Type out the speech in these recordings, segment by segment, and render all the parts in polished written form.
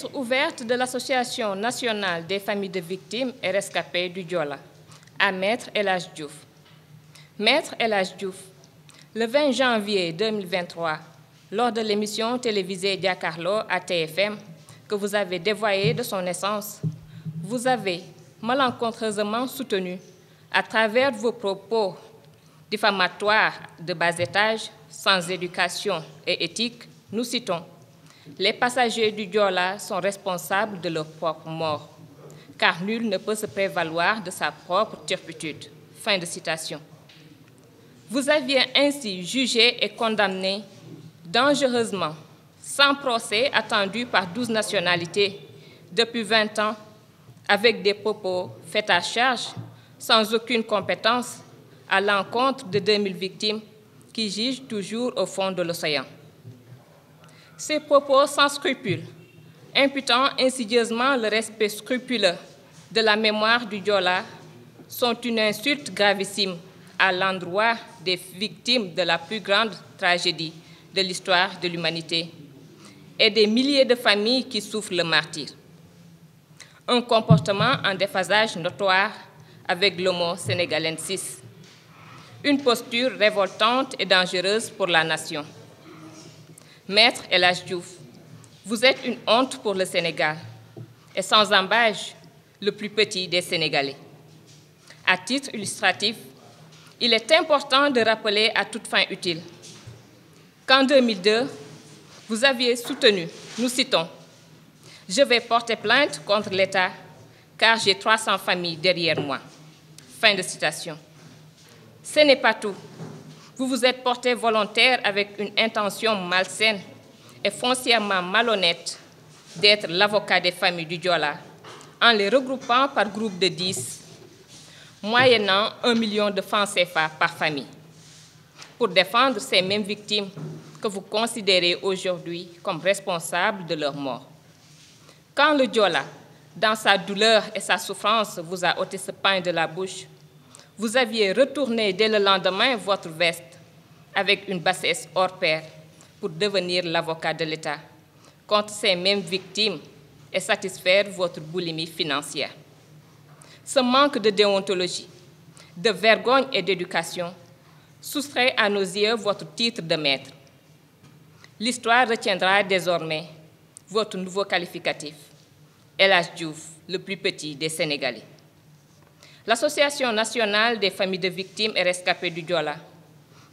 Lettre ouverte de l'Association nationale des familles de victimes et rescapés du Diola à Maître El Hadj Diouf. Maître El Hadj Diouf, le 20 janvier 2023, lors de l'émission télévisée Jakaarlo à TFM que vous avez dévoyée de son essence, vous avez malencontreusement soutenu, à travers vos propos diffamatoires de bas étage, sans éducation et éthique, nous citons: les passagers du Diola sont responsables de leur propre mort, car nul ne peut se prévaloir de sa propre turpitude. Fin de citation. Vous aviez ainsi jugé et condamné dangereusement, sans procès attendu par 12 nationalités depuis 20 ans, avec des propos faits à charge, sans aucune compétence, à l'encontre de 2000 victimes qui gigent toujours au fond de l'océan. Ces propos sans scrupules, imputant insidieusement le respect scrupuleux de la mémoire du Diola, sont une insulte gravissime à l'endroit des victimes de la plus grande tragédie de l'histoire de l'humanité et des milliers de familles qui souffrent le martyre. Un comportement en déphasage notoire avec l'homo sénégalensis. Une posture révoltante et dangereuse pour la nation. Maître El Hadj Diouf, vous êtes une honte pour le Sénégal et sans embâche, le plus petit des Sénégalais. À titre illustratif, il est important de rappeler à toute fin utile qu'en 2002, vous aviez soutenu, nous citons: « Je vais porter plainte contre l'État car j'ai 300 familles derrière moi. » Fin de citation. Ce n'est pas tout. Vous vous êtes porté volontaire avec une intention malsaine et foncièrement malhonnête d'être l'avocat des familles du Diola en les regroupant par groupe de 10, moyennant 1 million de francs CFA par famille, pour défendre ces mêmes victimes que vous considérez aujourd'hui comme responsables de leur mort. Quand le Diola, dans sa douleur et sa souffrance, vous a ôté ce pain de la bouche, vous aviez retourné dès le lendemain votre veste avec une bassesse hors pair pour devenir l'avocat de l'État contre ces mêmes victimes et satisfaire votre boulimie financière. Ce manque de déontologie, de vergogne et d'éducation soustrait à nos yeux votre titre de maître. L'histoire retiendra désormais votre nouveau qualificatif: El Hadj Diouf, le plus petit des Sénégalais. L'Association nationale des familles de victimes et rescapés du Diola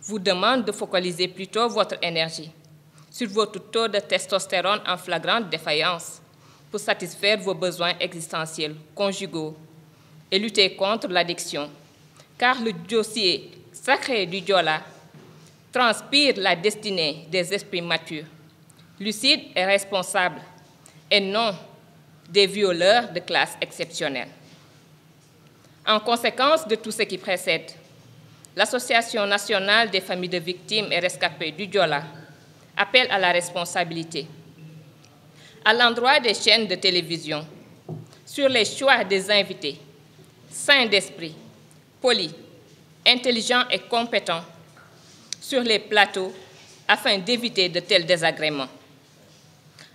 vous demande de focaliser plutôt votre énergie sur votre taux de testostérone en flagrante défaillance pour satisfaire vos besoins existentiels conjugaux et lutter contre l'addiction, car le dossier sacré du Diola transpire la destinée des esprits matures, lucides et responsables, et non des violeurs de classe exceptionnelle. En conséquence de tout ce qui précède, l'Association nationale des familles de victimes et rescapés du Diola appelle à la responsabilité à l'endroit des chaînes de télévision sur les choix des invités, sains d'esprit, polis, intelligents et compétents sur les plateaux afin d'éviter de tels désagréments.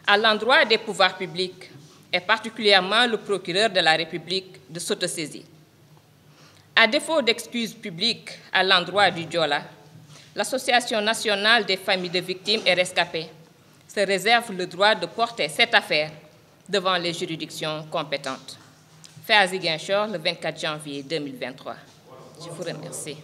À l'endroit des pouvoirs publics, et particulièrement le procureur de la République, de s'autosaisir. À défaut d'excuses publiques à l'endroit du Diola, l'Association nationale des familles de victimes et rescapés se réserve le droit de porter cette affaire devant les juridictions compétentes. Fait à Ziguinchor le 24 janvier 2023. Je vous remercie.